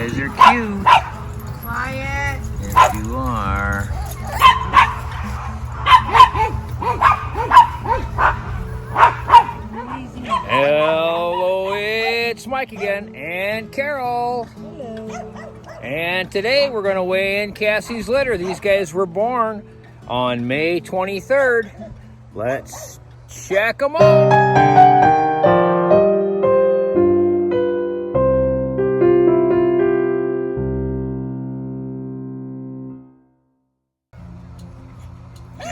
guys are cute. Quiet. Yes, you are. Hello, it's Mike again, and Carol. Hello. And today we're going to weigh in Cassie's litter. These guys were born on May 23rd. Let's check them out.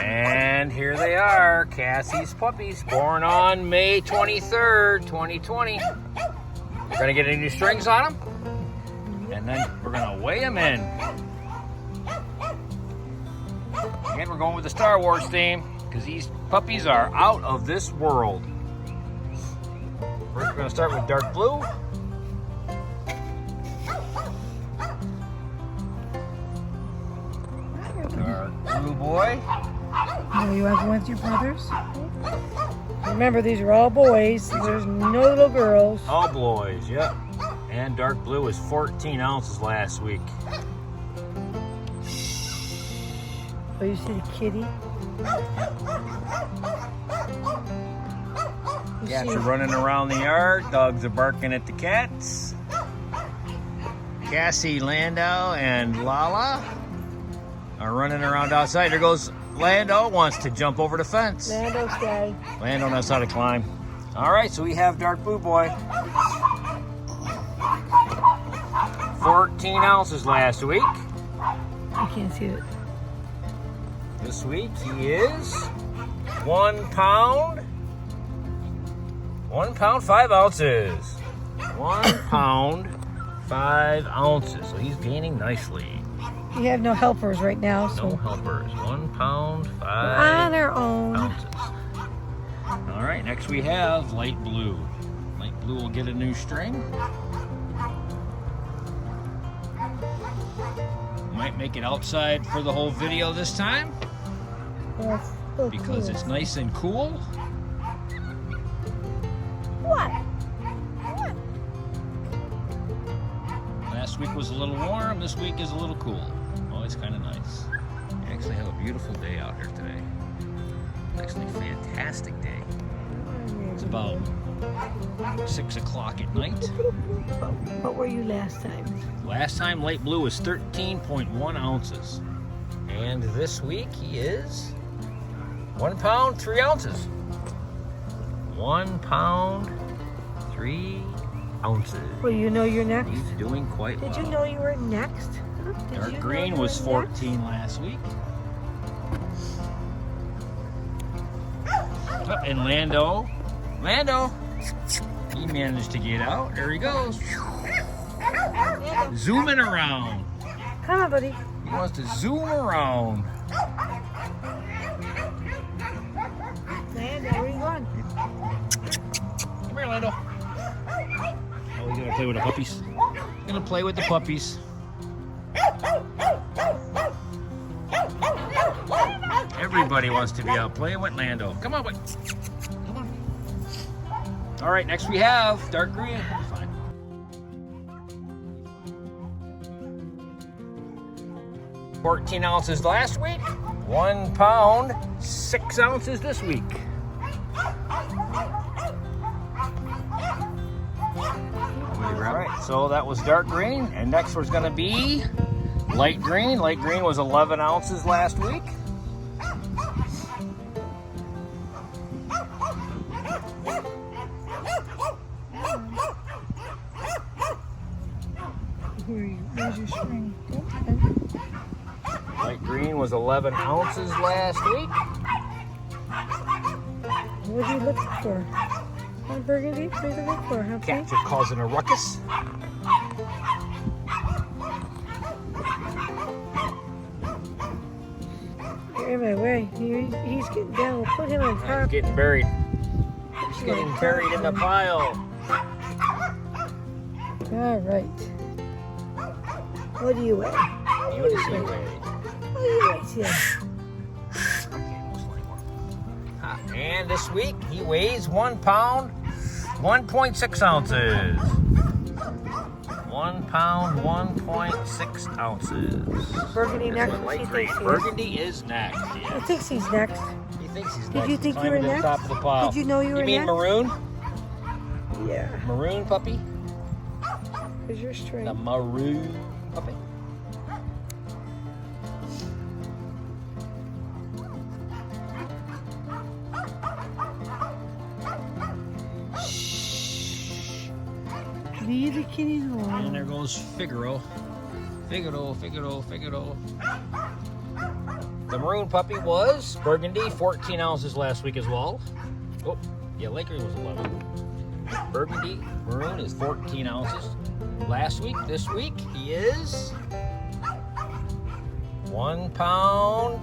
And here they are, Cassie's puppies, born on May 23rd, 2020. We're going to get any new strings on them, and then we're going to weigh them in. And we're going with the Star Wars theme, because these puppies are out of this world. First, we're going to start with dark blue. Dark blue boy. Oh, you have one with your brothers? Remember, these are all boys. There's no little girls. All boys, yep. And dark blue was 14 ounces last week. Oh, you see the kitty? Cats are running around the yard. Dogs are barking at the cats. Cassie, Lando, and Lala are running around outside. There goes Lando, wants to jump over the fence. Lando's guy. Lando knows how to climb. All right, so we have dark blue boy. 14 ounces last week. I can't see it. This week he is 1 pound. 1 pound, 5 ounces. 1 pound, 5 ounces. So he's gaining nicely. You have no helpers right now, so. No helpers. 1 pound, 5 on their own. ounces. All right, next we have light blue. Light blue will get a new string. Might make it outside for the whole video this time, Yes, so because cool. it's nice and cool. What? Last week was a little warm. This week is a little cool. Oh, it's kind of nice. We actually have a beautiful day out here today. Actually, a fantastic day. It's about 6 o'clock at night. What were you last time? Last time light blue was 13.1 ounces. And this week he is 1 pound, 3 ounces. 1 pound, 3 ounces. Well, you know you're next. He's doing quite well. Did you know you were next? Did Dark you know green you was were next? 14 last week. Oh, and Lando, he managed to get out. There he goes. Zooming around. Come on, buddy. He wants to zoom around. Lando, where are you going? Come here, Lando. Oh, he's gonna play with the puppies. He's gonna play with the puppies. Everybody wants to be out playing with Lando. Come on, boy. Come on. All right, next we have dark green. Fine. 14 ounces last week. 1 pound, 6 ounces this week. All right, so that was dark green, and next was going to be light green. Light green was 11 ounces last week. Where's your string? Light green was 11 ounces last week. What are you looking for? On burgundy? What are you looking for, huh? Cats are causing a ruckus. You're in my way. He's getting down. We'll put him on He's top. getting buried. He's getting buried in the pile. All right. What do you weigh? You want to see away. What do you weigh, Tim? And this week he weighs 1 pound, 1.6 ounces. 1 pound, 1.6 ounces. Burgundy It's next. a light She gray. thinks he is. Burgundy is next. He Yeah. thinks he's next. He thinks he's Did next. you He's think you climbing were to the top next? of the pile. Did you know you were You mean next? maroon? Yeah. Maroon puppy? Here's your string. The maroon puppy. Leave the kitties And alone. there goes Figaro. Figaro. The maroon puppy was burgundy, 14 ounces last week as well. Oh, yeah, light green was 11. Burgundy, maroon is 14 ounces. Last week, this week, he is 1 pound,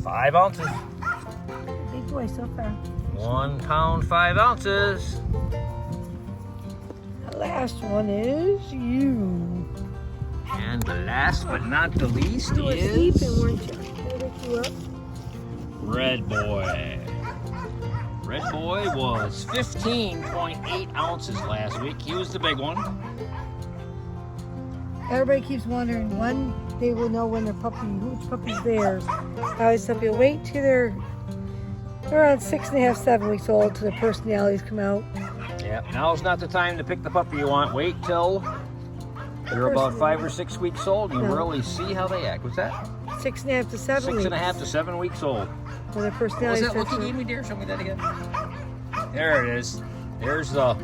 5 ounces. Big boy so far. 1 pound, 5 ounces. The last one is you. And the last but not the least You were is sleeping, weren't you? Did I wake you up? Red Boy. Red Boy was 15.8 ounces last week. He was the big one. Everybody keeps wondering when they will know when their puppy, which puppy's theirs. I always tell people wait till they're around 6.5, 7 weeks old till their personalities come out. Yeah, now's not the time to pick the puppy you want. Wait till they're about 5 or 6 weeks old. You No. really see how they act. What's that? 6.5 to 7 weeks. 6.5 to 7 weeks old. When their What was personality that look starts you to- gave me, dear? Show me that again. There it is. There's the.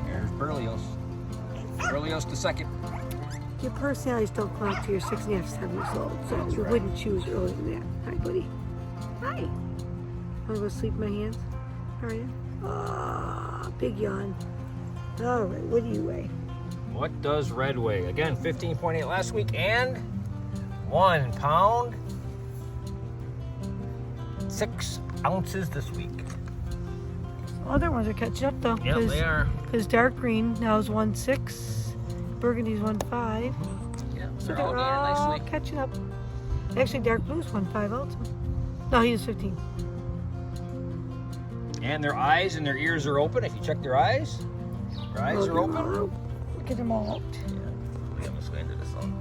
There's Berlioz. Berlioz the second. Your personalities don't come out till you're 6.5 to 7 weeks old, so That's you right. wouldn't choose earlier than that. Hi, buddy. Hi. Wanna go sleep in my hands? How are you? Ah, big yawn. All right, what do you weigh? What does Red weigh? Again, 15.8 last week and 1 pound, 6 ounces this week. Other ones are catching up though. Yep, they are. Because dark green now is 1.6, burgundy's 1.5. Yeah, So they're they're all all gaining nicely. catching up. Actually, dark blue's 1.5 also. No, he was 15. And their eyes and their ears are open. If you check their eyes Look are at them open. all. Look at them all out. Yeah, we almost went into this one.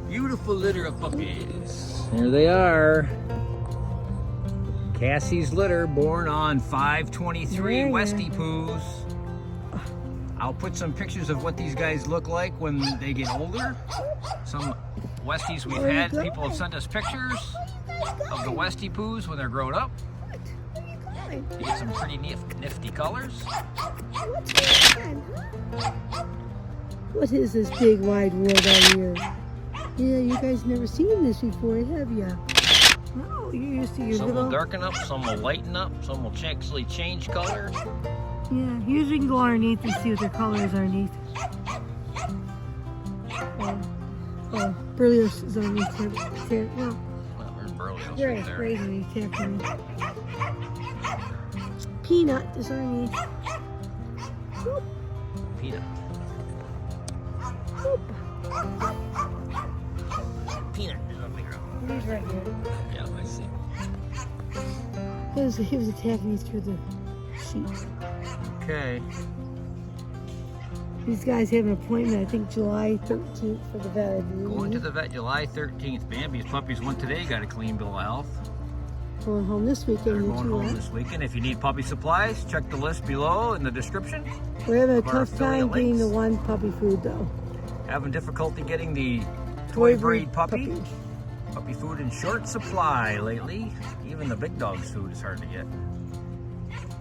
Beautiful litter of puppies. There they are. Cassie's litter, born on 5/23 Yeah, yeah. Westiepoos. I'll put some pictures of what these guys look like when they get older. Some Westies we've Where you had, going? people have sent us pictures of the Westiepoos when they're grown up. Where are you going? You get some pretty nifty colors. What's going on? What is this big wide world out here? Yeah, you guys never seen this before, have you? No, you're used to your Some little... will darken up, some will lighten up, some will actually change color. Yeah, usually you can go underneath and see what their color is underneath. Oh, Berlioz is underneath here. Well, Well, there's Berlioz you're right there. afraid when you tackle me. Peanut is underneath. Whoop, Peanut. whoop. Peanut is on the ground. He's right here. Yeah, I see. He was attacking me through the sheets. Okay. These guys have an appointment, I think July 13th for the vet. I believe. Going to the vet July 13th. Bambi's puppies went today, got a clean bill of health. Going home this They're weekend, you going too, home right? this weekend. If you need puppy supplies, check the list below in the description. We're having a of our tough time affiliate getting the links. one puppy food, though. Having difficulty getting the toy breed puppy. puppy. Puppy food in short supply lately. Even the big dog's food is hard to get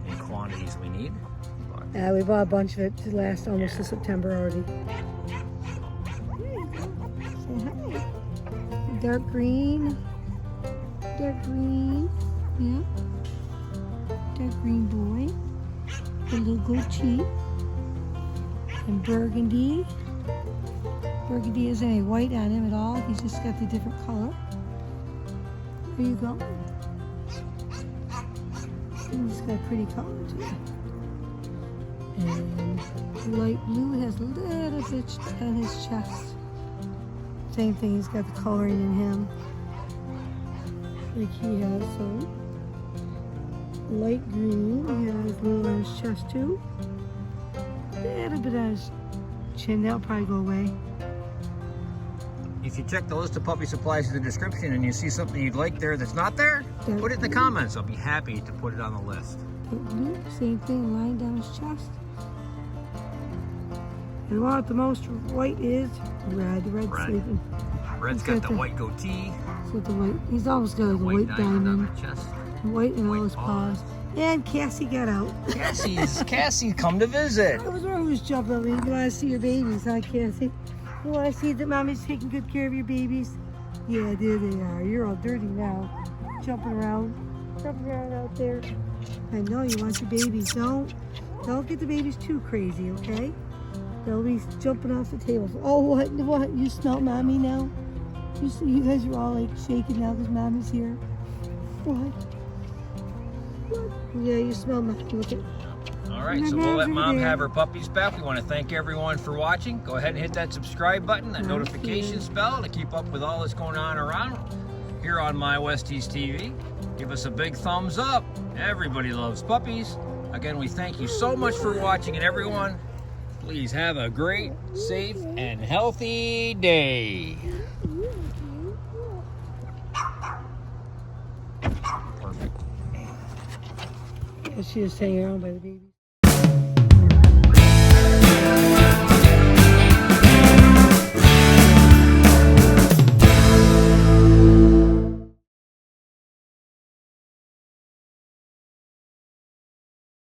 in quantities we need. But We bought a bunch of it to last almost to September already. Say hi. Dark green. Dark green. Yeah. Dark green boy. A little goatee. And burgundy. Burgundy isn't any white on him at all. He's just got the different color. There you go. He's got a pretty color too. And light blue has a little bit on his chest. Same thing, he's got the coloring in him. Like he has, so light green. He has a little on his chest too. And a bit on his chin. That'll probably go away. If you check the list of puppy supplies in the description and you see something you'd like there that's not there, put it in the comments. I'll be happy to put it on the list. Blue, same thing, lying down his chest. And what the most white is red. Red's sleeping. Red's got the white goatee. So the white, he's almost got like a white diamond. On the chest. White in all his paws. And Cassie got out. Cassie come to visit. I was always jumping on me. You want to see your babies, huh, Cassie? You want to see that mommy's taking good care of your babies? Yeah, there they are. You're all dirty now. Jumping around out there. I know you want your babies. Don't get the babies too crazy, okay? They'll be jumping off the tables. Oh, what? You smell mommy now? You guys are all like shaking now because mommy's here. What? Yeah, you smell mommy. Look at. All right, so we'll let Mom have her puppies back. We want to thank everyone for watching. Go ahead and hit that subscribe button, that notification bell to keep up with all that's going on around here on My Westie's TV. Give us a big thumbs up. Everybody loves puppies. Again, we thank you so much for watching, and everyone, please have a great, safe, and healthy day. Perfect. Yeah, she was hanging around by the babies.